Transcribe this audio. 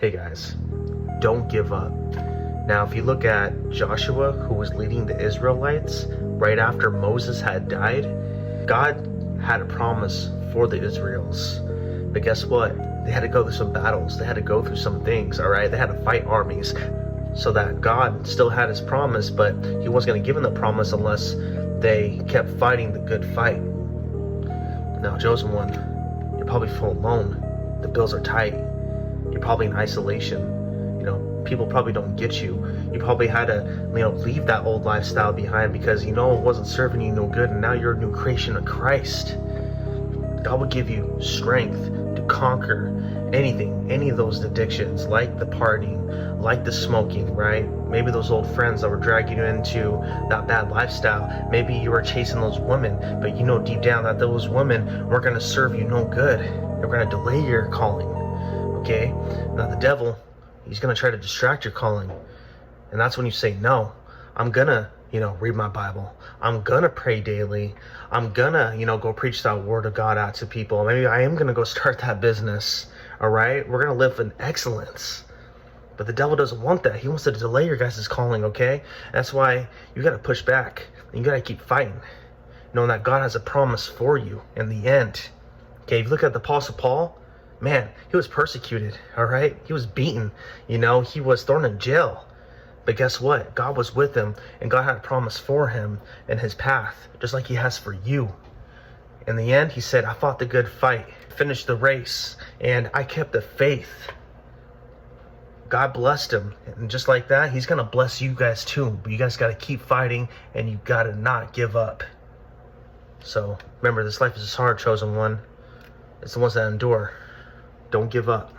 Hey guys, don't give up. Now, if you look at Joshua, who was leading the Israelites right after Moses had died, God had a promise for the Israels. But guess what? They had to go through some battles. They had to go through some things, all right? They had to fight armies so that God still had his promise, but he wasn't going to give them the promise unless they kept fighting the good fight. Now, chosen one, you're probably full alone. The bills are tight. You're probably in isolation. People probably don't get you. You probably had to, leave that old lifestyle behind because it wasn't serving you no good, and now you're a new creation of Christ. God will give you strength to conquer anything, any of those addictions, like the partying, like the smoking, right? Maybe those old friends that were dragging you into that bad lifestyle. Maybe you were chasing those women, but you know deep down that those women weren't going to serve you no good. They're going to delay your calling, okay? Now the devil, he's going to try to distract your calling. And that's when you say, no, I'm going to, read my Bible. I'm going to pray daily. I'm going to, go preach that word of God out to people. Maybe I am going to go start that business. All right. We're going to live in excellence. But the devil doesn't want that. He wants to delay your guys' calling. Okay. That's why you got to push back and you got to keep fighting, knowing that God has a promise for you in the end. Okay. If you look at the Apostle Paul, man, he was persecuted, all right? He was beaten, he was thrown in jail. But guess what? God was with him, and God had a promise for him in his path, just like he has for you. In the end, he said, I fought the good fight, finished the race, and I kept the faith. God blessed him, and just like that, he's going to bless you guys too. But you guys got to keep fighting, and you got to not give up. So remember, this life is hard, chosen one. It's the ones that endure. Don't give up.